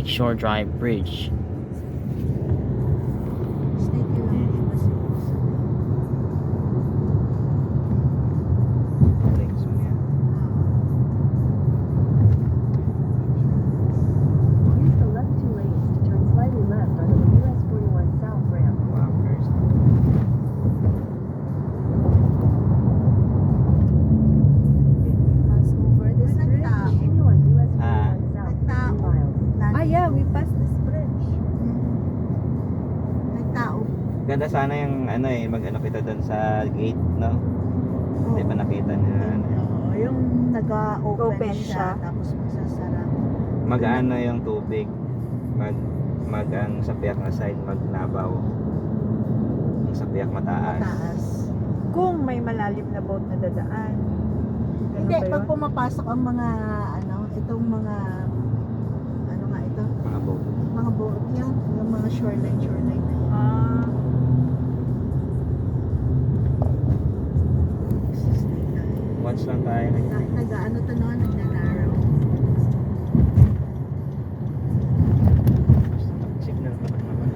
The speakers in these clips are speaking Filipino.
Lakeshore Drive Bridge. Next one yan. Use the left two lanes to turn slightly left onto the US 41 South ramp. Wow, first. Pass over this bridge. Continue on US 41 Ah. South for Nagtao. 3 miles. Ah, yeah, we passed this bridge. Nagtao. Ganda sana yung ano eh, mag-ano kita doon sa gate, no? Hindi pa nakita niya. Oo, yung nag-open Open siya, siya. tapos magsasara. Mag-ano yung tubig. Mag ang sa piyak na side, magnabaw. Yung sa piyak mataas. Taas. Kung may malalim na boat na dadaan. Ganun Hindi, ba pag yun? pumapasok ang mga, ano, itong mga, ano nga ito, Mga boat. mga boat yan, yung mga shoreline na yan. Ah, Watch lang tayo. Nag-ano to noon, nag-narrow. Signal pa naman.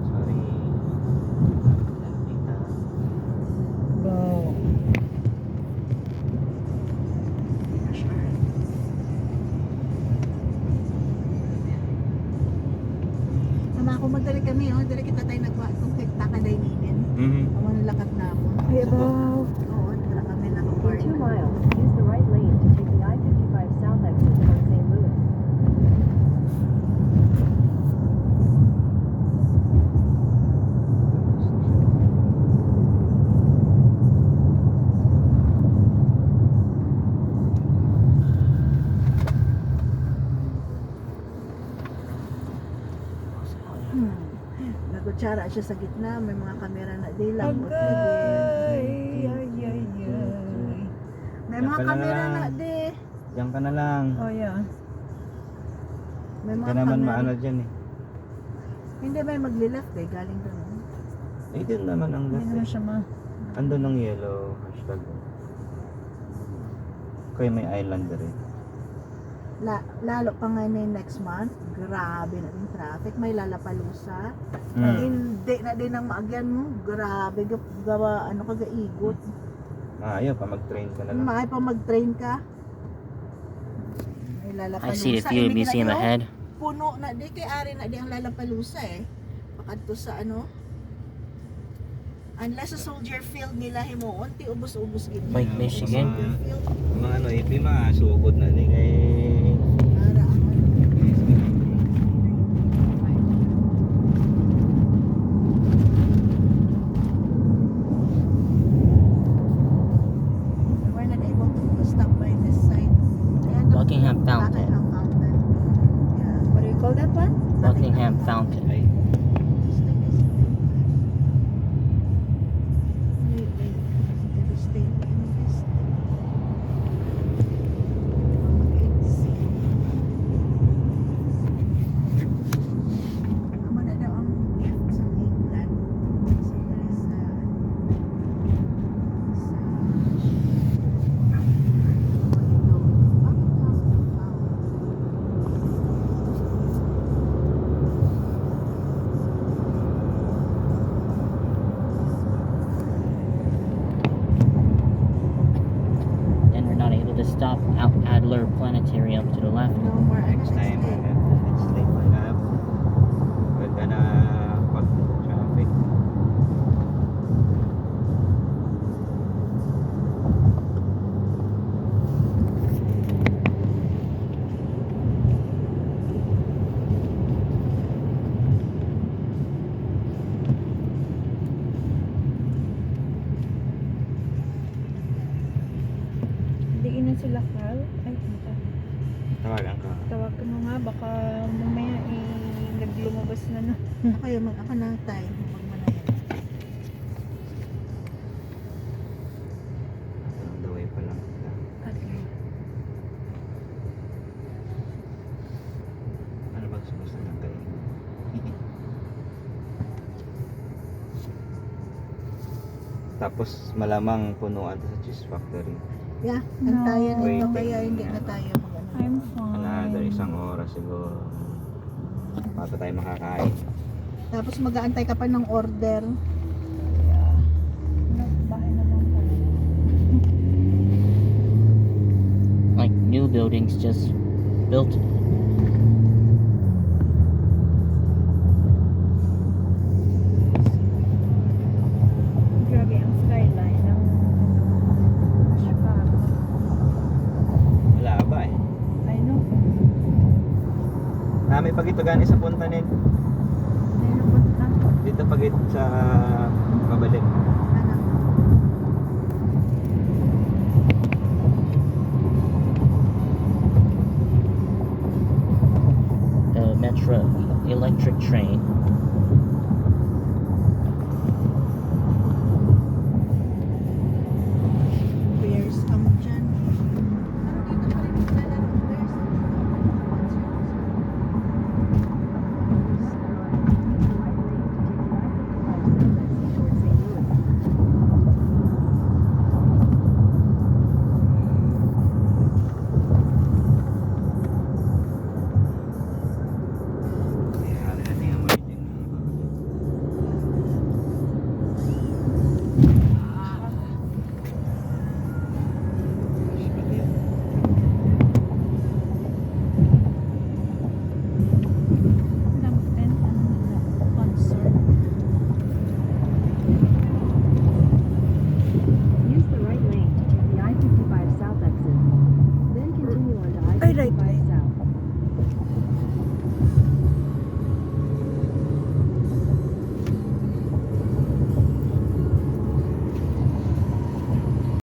Sorry. Tita. go. Sama ako magdali kami, oh. Dali kita tayo kung kita ka dayninin. Ako nalakat na ako. Ay, wow. Oo, dala kami In nakapark. 2 miles, use the right lane to take the I-55 South exit toward St. Louis. Nagutsara siya sa gitna, may mga kamera na di lang. Agay. Ay, ay, ay. May Yan mga pala kamera lang. na di. Diyan ka na lang. Oh, yeah. May Hindi mga ka naman kamera. maano dyan eh. Hindi may maglileft eh, galing doon. Eh, dyan naman ang Hindi left naman eh. siya ma... Andun ang yellow hashtag. Kaya may island rin. Lalo pa nga na yung next month, grabe na yung traffic, may Lalapalusa. Hindi na din ang maagyan mo, grabe, gawa, ano kagaigot. Ayaw pa mag-train ka na lang. Maay pa mag-train ka. May I Lalapalusa. see the Field Ibig Museum na yun, ahead. Puno na di, kay Ari na di ang Lalapalusa eh. Pakadto sa ano, unless sa Soldier Field nila himuon, ti ubos-ubos gid. Lake Michigan. Soldier Field, Mga ano, ipi masugod na din kay... para ang we're not able to stop by this site. Ayan, Buckingham Fountain. Buckingham Fountain. Yeah. What do you call that one? Buckingham Fountain. Ay, Diyan ka. Tawagan mo nga, baka mamaya naglumabas na na. Ako yung ako na tayo. Magmanayan. On the way pa lang. Okay. Ano ba gusto ng kayo? Tapos malamang punuan sa cheese factory. Yeah, antayan No. nito Waiting. kaya hindi na tayo mag-ano. I'm fine. Another 1 oras siguro. Bago tayo makakain. Tapos mag-aantay ka pa ng order. Yeah. No, bahay naman pala. Like new buildings just built. Grabe ang skyline ng Chicago. Wala ba eh. I know. May pagito gani sa punta nin. Ayun ang punta. Dito pagit sa pabalik. Ano? The Metro electric train. Bears kamo dyan. Pero dito pa rin naglalaro ng bears. Kaya natin ang waiting. Concert. Use the right lane to take the I-55 South exit. Then continue on to Ay, right I-55 lane. South.